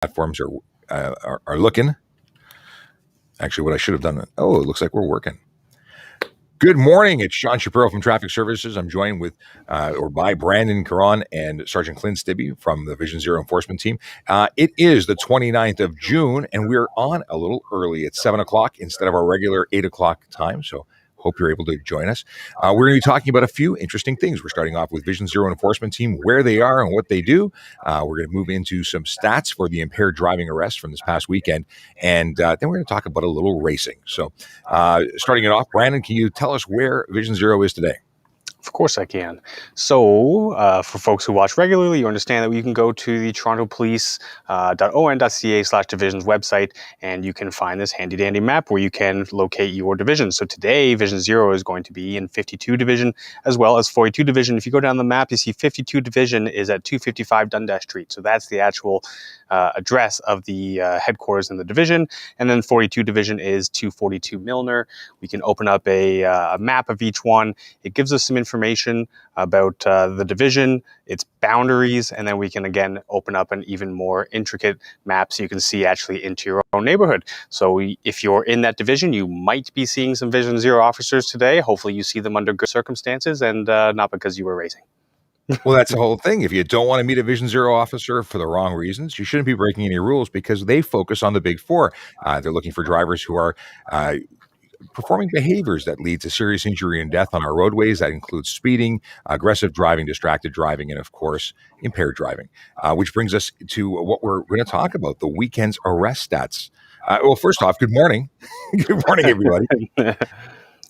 platforms are looking. Actually, what I should have done. Oh, it looks like we're working. Good morning. It's Sean Shapiro from Traffic Services. I'm joined by Brandon Caron and Sergeant Clint Stibbe from the Vision Zero Enforcement Team. It is the 29th of June, and we're on a little early. It's 7 o'clock instead of our regular 8 o'clock time, so hope you're able to join us. We're going to be talking about a few interesting things. We're starting off with Vision Zero Enforcement Team, where they are and what they do. We're going to move into some stats for the impaired driving arrest from this past weekend, and then we're going to talk about a little racing. So starting it off, Brandon, can you tell us where Vision Zero is today? Of course I can. So for folks who watch regularly, you understand that you can go to the torontopolice.on.ca/divisions website, and you can find this handy dandy map where you can locate your division. So today, Vision Zero is going to be in 52 Division as well as 42 Division. If you go down the map, you see 52 Division is at 255 Dundas Street. So that's the actual address of the headquarters in the division. And then 42 Division is 242 Milner. We can open up a map of each one. It gives us some information about the division, its boundaries, and then we can again open up an even more intricate map so you can see actually into your own neighborhood. So if you're in that division, you might be seeing some Vision Zero officers today. Hopefully you see them under good circumstances and not because you were racing. Well, that's the whole thing. If you don't want to meet a Vision Zero officer for the wrong reasons, you shouldn't be breaking any rules because they focus on the big four. They're looking for drivers who are performing behaviors that lead to serious injury and death on our roadways. That includes speeding, aggressive driving, distracted driving, and of course, impaired driving, which brings us to what we're going to talk about, the weekend's arrest stats. Well, first off, good morning. Good morning, everybody.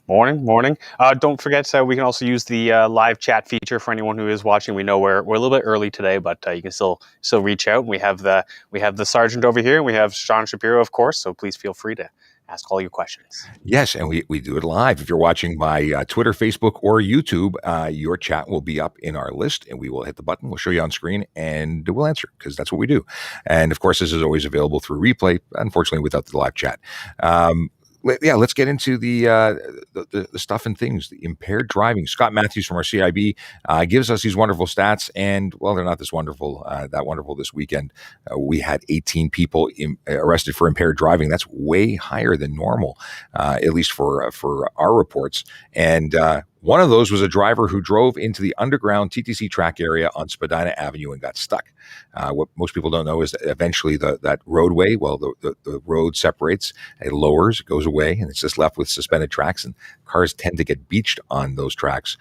Morning. Don't forget, we can also use the live chat feature for anyone who is watching. We know we're a little bit early today, but you can still reach out. We have the sergeant over here, and we have Sean Shapiro, of course. So please feel free to ask all your questions. Yes, and we do it live. If you're watching by Twitter, Facebook, or YouTube, your chat will be up in our list, and we will hit the button. We'll show you on screen, and we'll answer because that's what we do. And of course, this is always available through replay. Unfortunately, without the live chat. Let's get into the stuff and things. The impaired driving. Scott Matthews from our CIB gives us these wonderful stats, and well, they're not this wonderful. That wonderful this weekend. We had 18 people arrested for impaired driving. That's way higher than normal, at least for our reports. And one of those was a driver who drove into the underground TTC track area on Spadina Avenue and got stuck. What most people don't know is that eventually that roadway, the road separates, it lowers, it goes away, and it's just left with suspended tracks, and cars tend to get beached on those tracks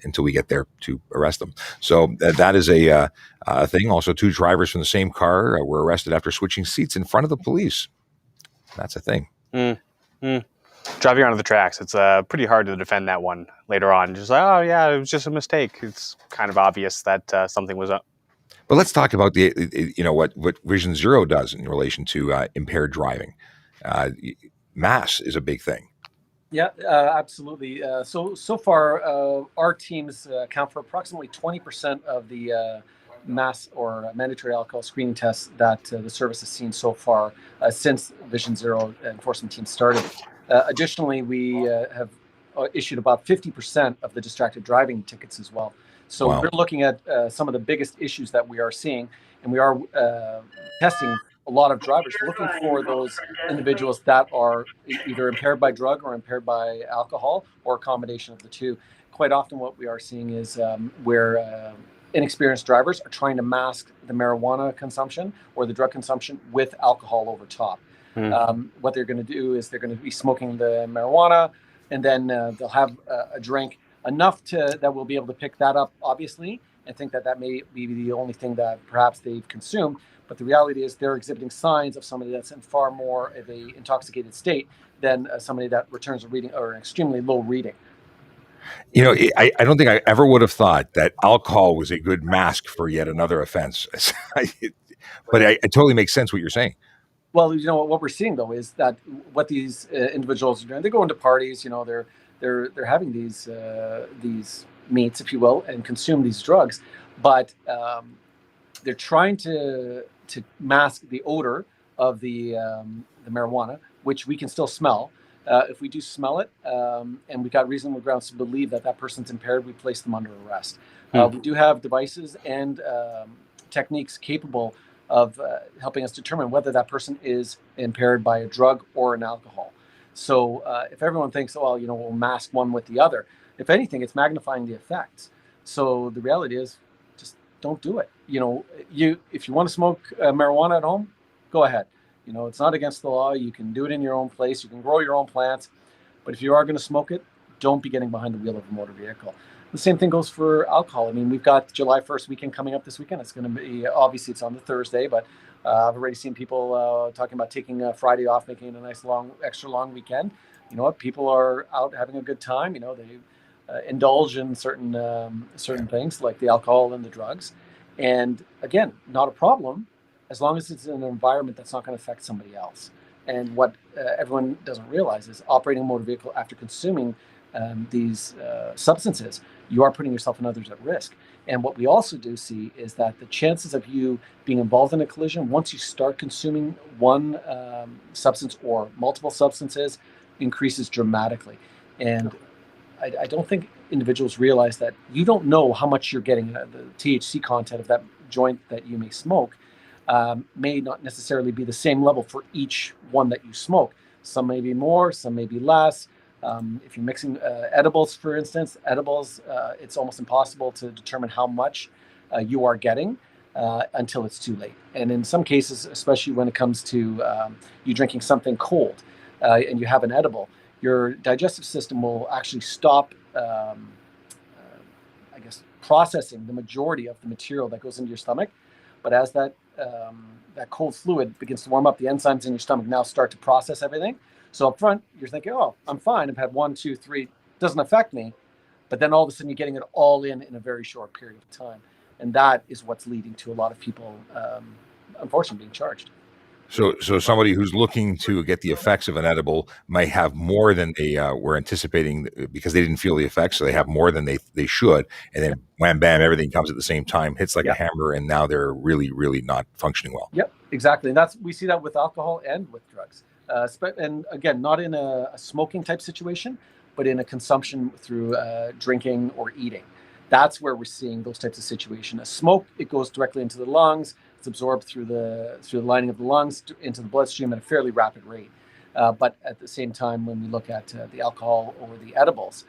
until we get there to arrest them. So that is a thing. Also, 2 drivers from the same car were arrested after switching seats in front of the police. That's a thing. Driving onto the tracks, it's pretty hard to defend that one later on. Just like, oh yeah, it was just a mistake. It's kind of obvious that something was up. But let's talk about what Vision Zero does in relation to impaired driving. Mass is a big thing. Yeah, absolutely. So far, our teams account for approximately 20% of the mass or mandatory alcohol screening tests that the service has seen so far since Vision Zero enforcement team started. Additionally, we have issued about 50% of the distracted driving tickets as well. So We're looking at some of the biggest issues that we are seeing, and we are testing a lot of drivers, looking for those individuals that are either impaired by drug or impaired by alcohol, or a combination of the two. Quite often what we are seeing is where inexperienced drivers are trying to mask the marijuana consumption or the drug consumption with alcohol over top. What they're going to do is they're going to be smoking the marijuana, and then they'll have a drink enough that we'll be able to pick that up, obviously, and think that may be the only thing that perhaps they've consumed. But the reality is they're exhibiting signs of somebody that's in far more of a intoxicated state than somebody that returns a reading or an extremely low reading. I don't think I ever would have thought that alcohol was a good mask for yet another offense. But it totally makes sense what you're saying. Well, what we're seeing though is that what these individuals are doing, they go into parties, they're having these meats, if you will, and consume these drugs, but they're trying to mask the odor of the marijuana, which we can still smell. If we do smell it, and we got reasonable grounds to believe that person's impaired, we place them under arrest. We do have devices and techniques capable of helping us determine whether that person is impaired by a drug or an alcohol. So if everyone thinks, well, we'll mask one with the other, if anything, it's magnifying the effects. So the reality is, just don't do it. If you want to smoke marijuana at home, go ahead. It's not against the law. You can do it in your own place. You can grow your own plants. But if you are going to smoke it, don't be getting behind the wheel of a motor vehicle. The same thing goes for alcohol. I mean, we've got July 1st weekend coming up this weekend. It's going to be, obviously it's on the Thursday, but I've already seen people talking about taking Friday off, making it a nice extra long weekend. You know what? People are out having a good time. They indulge in certain things like the alcohol and the drugs. And again, not a problem as long as it's in an environment that's not going to affect somebody else. And what everyone doesn't realize is operating a motor vehicle after consuming these substances, you are putting yourself and others at risk. And what we also do see is that the chances of you being involved in a collision, once you start consuming one substance or multiple substances, increases dramatically. And I don't think individuals realize that you don't know how much you're getting. The THC content of that joint that you may smoke may not necessarily be the same level for each one that you smoke. Some may be more, some may be less. If you're mixing edibles, for instance, it's almost impossible to determine how much you are getting until it's too late. And in some cases, especially when it comes to you drinking something cold and you have an edible, your digestive system will actually stop, processing the majority of the material that goes into your stomach. But as that cold fluid begins to warm up, the enzymes in your stomach now start to process everything. So up front, you're thinking, oh, I'm fine. I've had 1, 2, 3, doesn't affect me. But then all of a sudden you're getting it all in a very short period of time. And that is what's leading to a lot of people, unfortunately, being charged. So somebody who's looking to get the effects of an edible might have more than they were anticipating because they didn't feel the effects. So they have more than they should. And then wham, bam, everything comes at the same time, hits like a hammer. And now they're really, really not functioning well. Yep, exactly. And we see that with alcohol and with drugs. And again, not in a smoking type situation, but in a consumption through drinking or eating. That's where we're seeing those types of situations. A smoke, it goes directly into the lungs. It's absorbed through the lining of the lungs into the bloodstream at a fairly rapid rate. But at the same time, when we look at the alcohol or the edibles,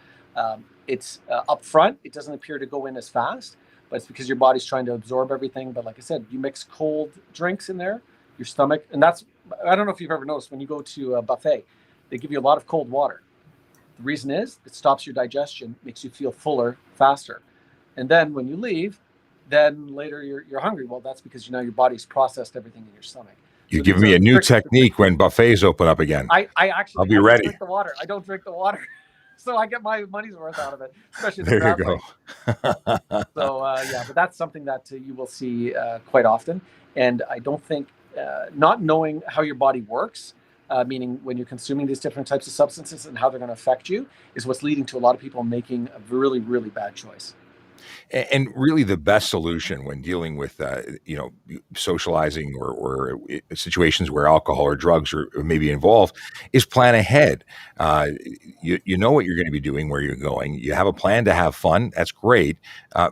it's up front. It doesn't appear to go in as fast, but it's because your body's trying to absorb everything. But like I said, you mix cold drinks in there, your stomach, and I don't know if you've ever noticed when you go to a buffet, they give you a lot of cold water. The reason is it stops your digestion, makes you feel fuller faster. And then when you leave, then later you're hungry. Well, that's because your body's processed everything in your stomach. You give me a new technique when buffets open up again. I'll be ready. Drink the water. I don't drink the water. So I get my money's worth out of it, especially there you go. So but that's something that you will see quite often. And I don't think not knowing how your body works, meaning when you're consuming these different types of substances and how they're going to affect you, is what's leading to a lot of people making a really, really bad choice. And really the best solution when dealing with, socializing or situations where alcohol or drugs are maybe involved is plan ahead. You know what you're going to be doing, where you're going. You have a plan to have fun. That's great.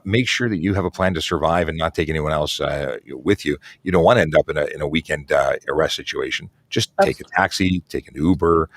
Make sure that you have a plan to survive and not take anyone else with you. You don't want to end up in a weekend arrest situation. Just take a taxi, take an Uber,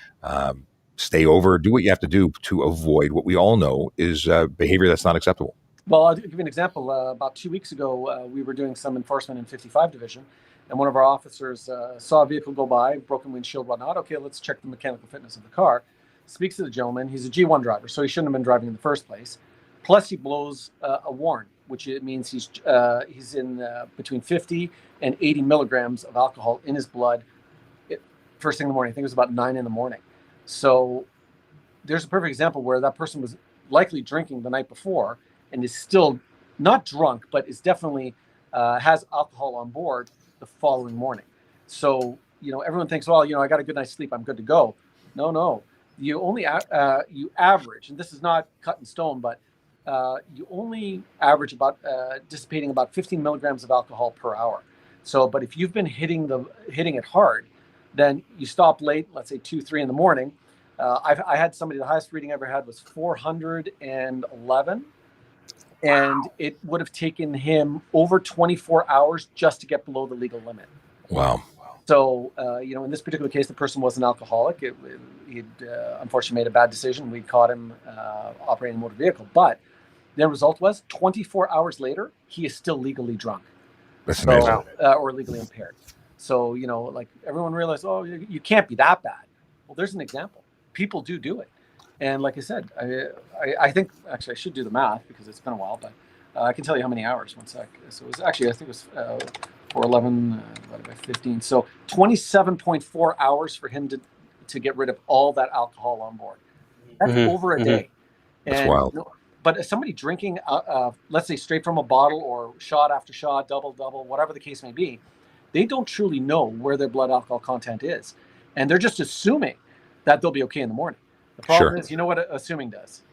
stay over, do what you have to do to avoid what we all know is behavior that's not acceptable. Well, I'll give you an example. About 2 weeks ago, we were doing some enforcement in 55 Division, and one of our officers saw a vehicle go by, broken windshield, whatnot. Okay, let's check the mechanical fitness of the car. Speaks to the gentleman. He's a G1 driver, so he shouldn't have been driving in the first place. Plus, he blows a warn, which it means he's in between 50 and 80 milligrams of alcohol in his blood first thing in the morning. I think it was about 9 in the morning. So there's a perfect example where that person was likely drinking the night before and is still not drunk, but is definitely has alcohol on board the following morning. So, everyone thinks, well, I got a good night's sleep, I'm good to go. No. You only, you average, and this is not cut in stone, but you only average about dissipating about 15 milligrams of alcohol per hour. So, but if you've been hitting it hard, then you stop late, let's say 2, 3 in the morning. I had somebody, the highest reading I ever had was 411. and it would have taken him over 24 hours just to get below the legal limit. Wow. So, in this particular case, the person was an alcoholic. He'd unfortunately made a bad decision. We caught him operating a motor vehicle. But the result was 24 hours later, he is still legally drunk. That's amazing. Or legally impaired. So, like everyone realized, oh, you can't be that bad. Well, there's an example. People do it. And like I said, I think, actually, I should do the math because it's been a while, but I can tell you how many hours. One sec. So it was actually, I think it was 411 divided by 15. So 27.4 hours for him to get rid of all that alcohol on board. That's over a day. That's wild. But as somebody drinking, let's say straight from a bottle or shot after shot, double, whatever the case may be, they don't truly know where their blood alcohol content is. And they're just assuming that they'll be okay in the morning. The problem is, you know what assuming does?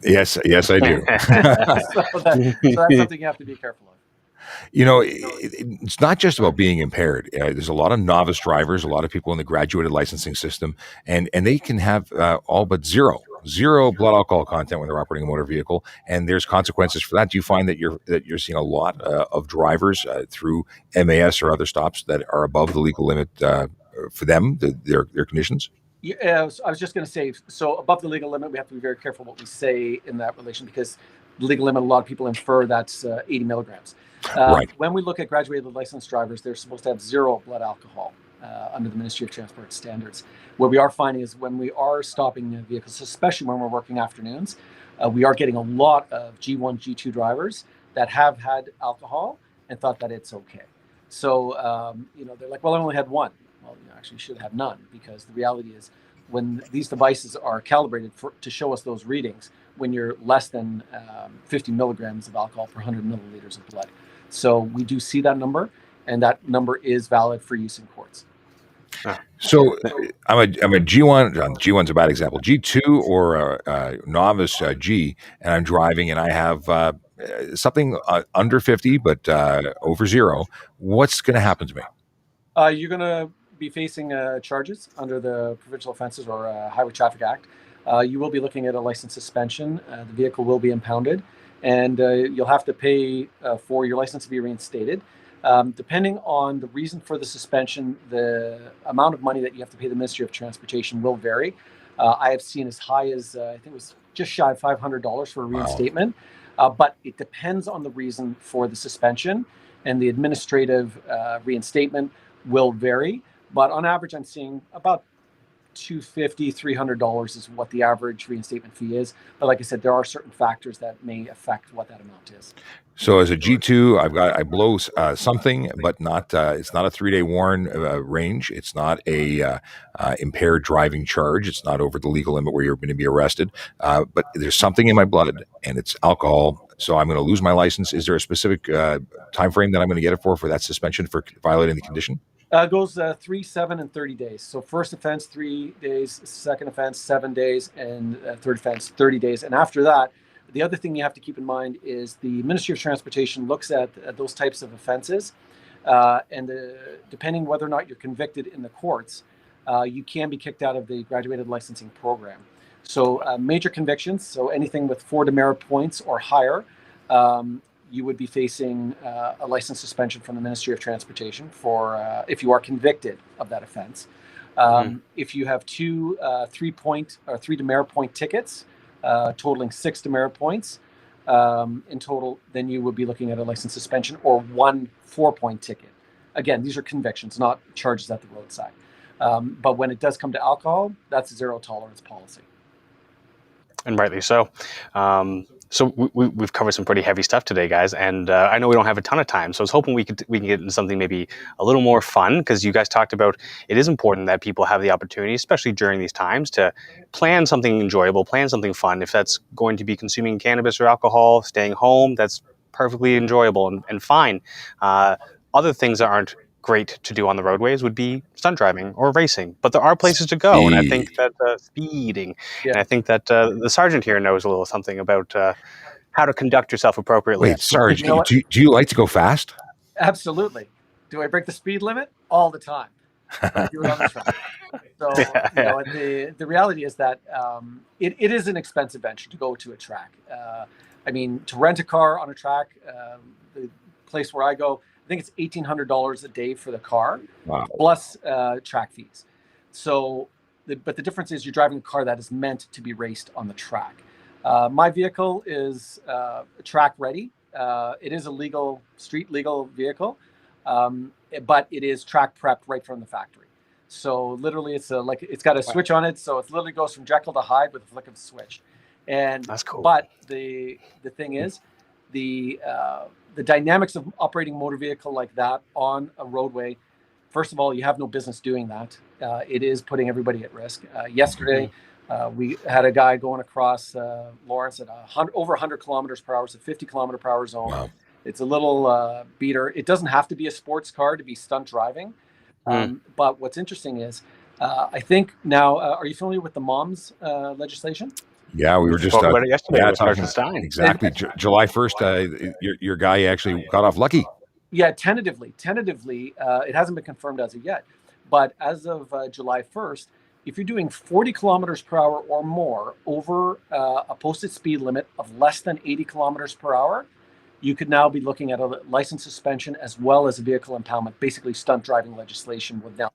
Yes, I do. So that's something you have to be careful of. It's not just about being impaired. There's a lot of novice drivers, a lot of people in the graduated licensing system, and they can have all but zero blood alcohol content when they're operating a motor vehicle, and there's consequences for that. Do you find that you're seeing a lot of drivers through MAS or other stops that are above the legal limit for them, their conditions? Yeah, I was just going to say, so above the legal limit, we have to be very careful what we say in that relation, because the legal limit, a lot of people infer that's 80 milligrams. Right. When we look at graduated licensed drivers, they're supposed to have zero blood alcohol under the Ministry of Transport standards. What we are finding is when we are stopping vehicles, especially when we're working afternoons, we are getting a lot of G1, G2 drivers that have had alcohol and thought that it's okay. So, they're like, well, I only had one. Well, you actually should have none, because the reality is when these devices are calibrated to show us those readings, when you're less than 50 milligrams of alcohol per 100 milliliters of blood. So we do see that number, and that number is valid for use in courts. So I'm a G1. G1's a bad example. G2 or a novice G, and I'm driving, and I have something under 50, but over zero. What's going to happen to me? You're going to be facing charges under the Provincial Offences or Highway Traffic Act. You will be looking at a license suspension. The vehicle will be impounded, and you'll have to pay for your license to be reinstated. Depending on the reason for the suspension, the amount of money that you have to pay the Ministry of Transportation will vary. I have seen as high as, I think it was just shy of $500 for a reinstatement. Wow. But it depends on the reason for the suspension, and the administrative reinstatement will vary. But on average, I'm seeing about $250, $300 is what the average reinstatement fee is. But like I said, there are certain factors that may affect what that amount is. So as a G2, I blow something, but not. It's not a 3-day warrant range. It's not a impaired driving charge. It's not over the legal limit where you're going to be arrested. But there's something in my blood, and it's alcohol. So I'm going to lose my license. Is there a specific time frame that I'm going to get it for that suspension for violating the condition? It goes 3, 7, and 30 days. So first offense, 3 days, second offense, 7 days, and third offense, 30 days. And after that, the other thing you have to keep in mind is the Ministry of Transportation looks at those types of offenses, and depending whether or not you're convicted in the courts, you can be kicked out of the graduated licensing program. So major convictions, so anything with 4 demerit points or higher, you would be facing a license suspension from the Ministry of Transportation for if you are convicted of that offense. If you have 2 3 demerit point tickets, totaling 6 demerit points in total, then you would be looking at a license suspension or 1 4-point ticket. Again, these are convictions, not charges at the roadside. But when it does come to alcohol, that's a zero tolerance policy. And rightly so. So we've covered some pretty heavy stuff today, guys, and I know we don't have a ton of time, so I was hoping we can get into something maybe a little more fun, because you guys talked about it is important that people have the opportunity, especially during these times, to plan something enjoyable, plan something fun. If that's going to be consuming cannabis or alcohol, staying home, that's perfectly enjoyable and fine. Other things that aren't great to do on the roadways would be stunt driving or racing, but there are places to go, and I think that speeding, and I think that the sergeant here knows a little something about how to conduct yourself appropriately. Wait, Sergeant, do you like to go fast? Absolutely. Do I break the speed limit? All the time. I do it on the track. So the reality is that it is an expensive venture to go to a track. I mean, to rent a car on a track, the place where I go, I think it's $1,800 a day for the car, Wow. plus track fees. So, but the difference is you're driving a car that is meant to be raced on the track. My vehicle is track ready. It is a legal, street legal vehicle, but it is track prepped right from the factory. So literally, it's got a switch on it, so it literally goes from Jekyll to Hyde with a flick of a switch. And That's cool. But the thing is, the dynamics of operating a motor vehicle like that on a roadway. First of all, you have no business doing that. It is putting everybody at risk. Yesterday, we had a guy going across Lawrence at over 100 kilometers per hour, so 50 kilometer per hour zone. Wow. It's a little beater. It doesn't have to be a sports car to be stunt driving. But what's interesting is, I think now, are you familiar with the MOMS legislation? Yeah, we were just talking about it yesterday with talking Stein. exactly. July 1st, your guy actually got off lucky. Yeah, tentatively, it hasn't been confirmed as of yet, but as of July 1st, if you're doing 40 kilometers per hour or more over a posted speed limit of less than 80 kilometers per hour, you could now be looking at a license suspension as well as a vehicle impoundment. Basically, stunt driving legislation would now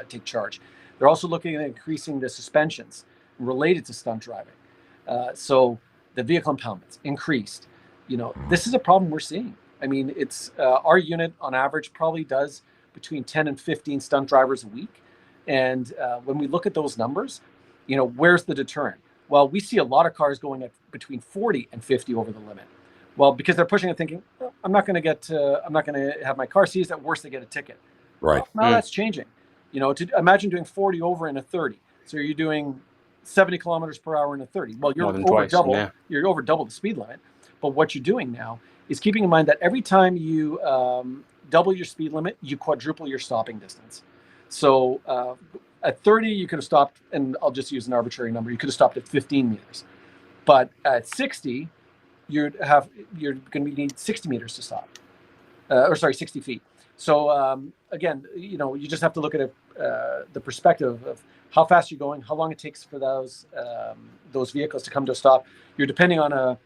take charge. They're also looking at increasing the suspensions related to stunt driving. So the vehicle impoundments increased. This is a problem we're seeing. I mean, it's our unit on average probably does between 10 and 15 stunt drivers a week. And when we look at those numbers, where's the deterrent? Well, we see a lot of cars going at between 40 and 50 over the limit. Well, because they're pushing it, thinking, I'm not going to have my car seized. At worst, they get a ticket. Right. Well, now that's changing. To imagine doing 40 over in a 30. So you're doing 70 kilometers per hour in a 30. Well, you're over double. Yeah. You're over double the speed limit. But what you're doing now is keeping in mind that every time you double your speed limit, you quadruple your stopping distance. So at 30, you could have stopped, and I'll just use an arbitrary number. You could have stopped at 15 meters. But at 60, you're going to need 60 meters to stop. 60 feet. So again, you just have to look at the perspective of how fast you're going, how long it takes for those vehicles to come to a stop. You're depending on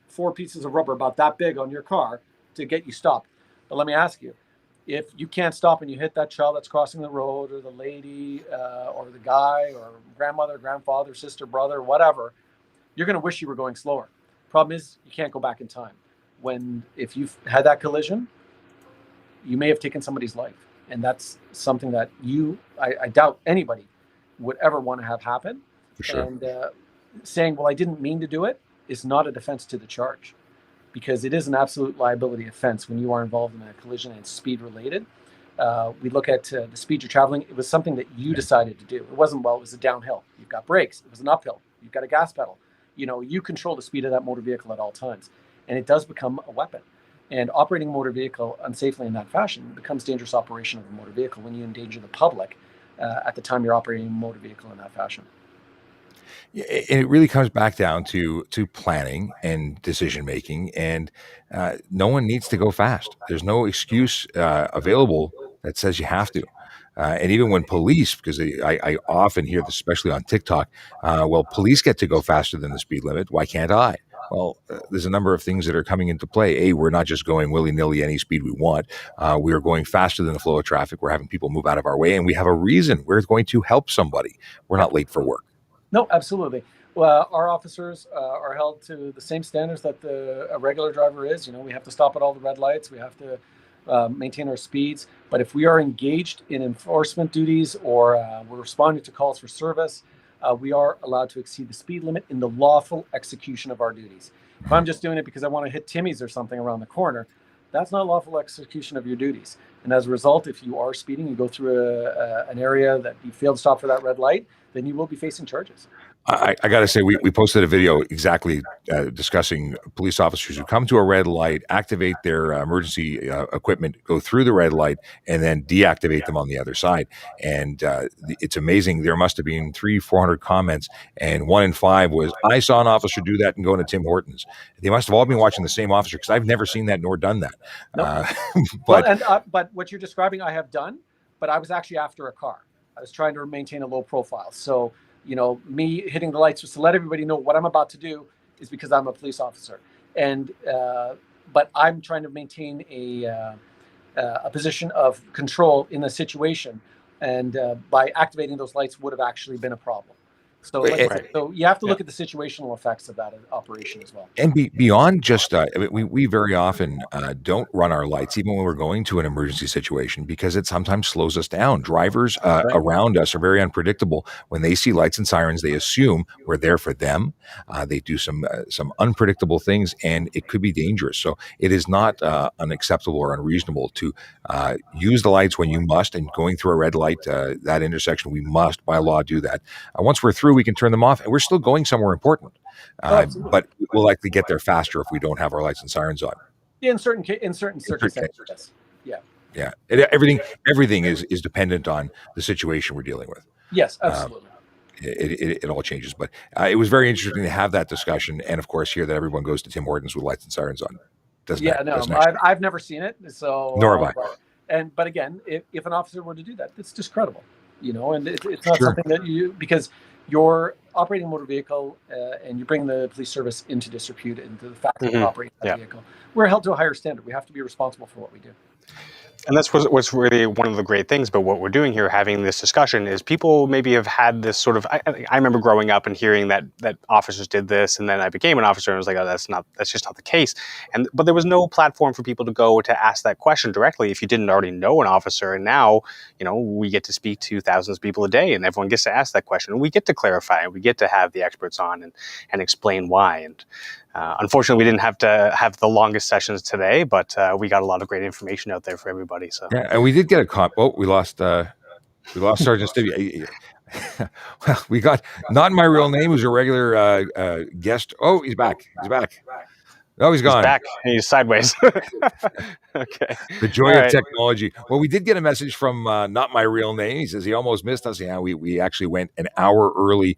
four pieces of rubber about that big on your car to get you stopped. But let me ask you, if you can't stop and you hit that child that's crossing the road, or the lady, or the guy, or grandmother, grandfather, sister, brother, whatever, you're going to wish you were going slower. Problem is, you can't go back in time. If you've had that collision, you may have taken somebody's life. And that's something that I doubt anybody would ever want to have happen. For sure. And saying, well, I didn't mean to do it, is not a defense to the charge, because it is an absolute liability offense when you are involved in a collision and it's speed related. We look at the speed you're traveling. It was something that you decided to do. It wasn't, it was a downhill. You've got brakes. It was an uphill. You've got a gas pedal. You control the speed of that motor vehicle at all times. And it does become a weapon. And operating a motor vehicle unsafely in that fashion becomes dangerous operation of a motor vehicle when you endanger the public at the time you're operating a motor vehicle in that fashion. Yeah, and it really comes back down to planning and decision making, and no one needs to go fast. There's no excuse available that says you have to. And even when police, because I often hear this, especially on TikTok, police get to go faster than the speed limit. Why can't I? Well, there's a number of things that are coming into play. We're not just going willy-nilly any speed we want. We are going faster than the flow of traffic. We're having people move out of our way, and we have a reason. We're going to help somebody. We're not late for work. No, absolutely. Well, our officers are held to the same standards that a regular driver is. We have to stop at all the red lights. We have to maintain our speeds. But if we are engaged in enforcement duties, or we're responding to calls for service, we are allowed to exceed the speed limit in the lawful execution of our duties. If I'm just doing it because I want to hit Timmy's or something around the corner, that's not lawful execution of your duties. And as a result, if you are speeding, you go through an area that you failed to stop for that red light, then you will be facing charges. I got to say, we posted a video exactly discussing police officers who come to a red light, activate their emergency equipment, go through the red light, and then deactivate them on the other side. And it's amazing. There must have been 300-400 comments, and 1 in 5 was, I saw an officer do that and go into Tim Hortons. They must have all been watching the same officer, because I've never seen that nor done that. Nope. But what you're describing, I have done, but I was actually after a car. I was trying to maintain a low profile. So, me hitting the lights was to let everybody know what I'm about to do is because I'm a police officer, and but I'm trying to maintain a position of control in the situation, and by activating those lights would have actually been a problem. So, like I said, so you have to look at the situational effects of that operation as well. And beyond just, I mean, we very often don't run our lights, even when we're going to an emergency situation, because it sometimes slows us down. Drivers around us are very unpredictable. When they see lights and sirens, they assume we're there for them. They do some unpredictable things, and it could be dangerous. So it is not unacceptable or unreasonable to use the lights when you must. And going through a red light, that intersection, we must by law do that. Once we're through, we can turn them off, and we're still going somewhere important. But we'll likely get there faster if we don't have our lights and sirens on. Yeah, in certain circumstances. Yeah. Everything is dependent on the situation we're dealing with. Yes, absolutely. It all changes, but it was very interesting to have that discussion, and of course, hear that everyone goes to Tim Hortons with lights and sirens on. I've never seen it, so nor have I. But again, if an officer were to do that, it's discredible, and it's not something that because you're operating a motor vehicle and you bring the police service into disrepute into the fact that you're operating that vehicle. We're held to a higher standard. We have to be responsible for what we do. And that's what's really one of the great things about what we're doing here, having this discussion, is people maybe have had this sort of, I remember growing up and hearing that officers did this, and then I became an officer and I was like, oh, that's just not the case. But there was no platform for people to go to ask that question directly if you didn't already know an officer. And now, we get to speak to thousands of people a day, and everyone gets to ask that question, and we get to clarify, and we get to have the experts on and explain why. And unfortunately, we didn't have to have the longest sessions today, but we got a lot of great information out there for everybody. So yeah, and we did get we lost Sergeant Stibbe. Well, we got not my real name, who's a regular guest. Oh, he's back. Oh, he's gone. He's back. He's sideways. Okay. The joy of technology. Well, we did get a message from not my real name. He says he almost missed us. Yeah, we actually went an hour early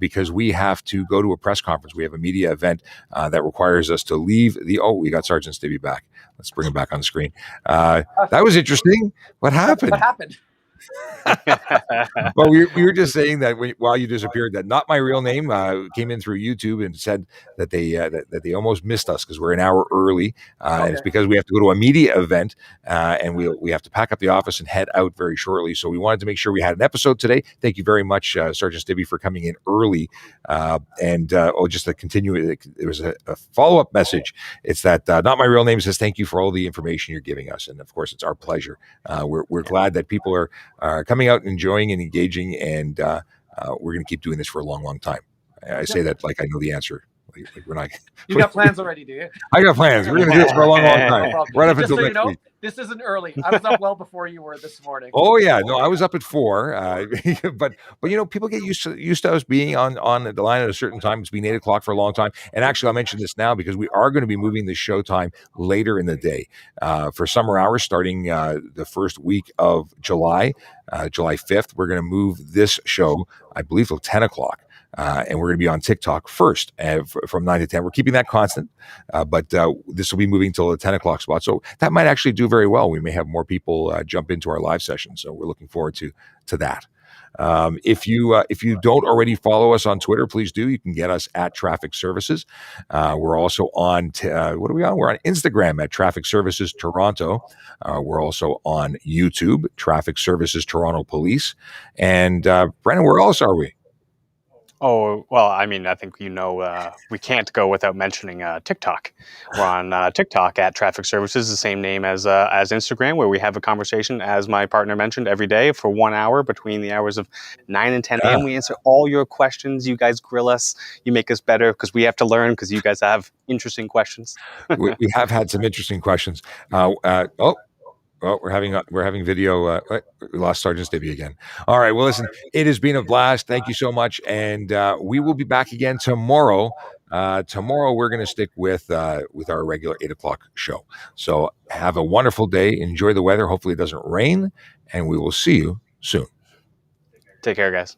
because we have to go to a press conference. We have a media event that requires us to leave we got Sergeant Stibbe back. Let's bring him back on the screen. That was interesting. What happened? What happened? Well, we were just saying that while you disappeared, that not my real name came in through YouTube and said that they almost missed us because we're an hour early. And it's because we have to go to a media event and we have to pack up the office and head out very shortly. So we wanted to make sure we had an episode today. Thank you very much, Sergeant Stibbe, for coming in early. Just to continue, there was a follow-up message. It's that not my real name says thank you for all the information you're giving us, and of course, it's our pleasure. We're glad that people are coming out and enjoying and engaging, and we're going to keep doing this for a long, long time. I say that like I know the answer. Like we're not. You got plans already, do you? I got plans. We're going to do this for a long, long time. Right up until next week. This isn't early. I was up well before you were this morning. Oh yeah, no, I was up at 4. But people get used to us being on the line at a certain time. It's been 8 o'clock for a long time. And actually, I'll mention this now because we are going to be moving the show time later in the day for summer hours, starting the first week of July, July 5th. We're going to move this show, I believe, till 10 o'clock. And we're going to be on TikTok first from 9 to 10. We're keeping that constant, but this will be moving till the 10 o'clock spot. So that might actually do very well. We may have more people jump into our live session. So we're looking forward to that. If you don't already follow us on Twitter, please do. You can get us at Traffic Services. We're also on, what are we on? We're on Instagram at Traffic Services Toronto. We're also on YouTube, Traffic Services Toronto Police. And Brennan, where else are we? Oh, well, I mean, I think we can't go without mentioning TikTok. We're on TikTok at Traffic Services, the same name as Instagram, where we have a conversation, as my partner mentioned, every day for 1 hour between the hours of 9 and 10 a.m. We answer all your questions. You guys grill us. You make us better because we have to learn because you guys have interesting questions. we have had some interesting questions. Well, we're having video. We lost Sergeant Stibbe again. All right. Well, listen, it has been a blast. Thank you so much, and we will be back again tomorrow. Tomorrow we're going to stick with our regular 8 o'clock show. So have a wonderful day. Enjoy the weather. Hopefully it doesn't rain, and we will see you soon. Take care, guys.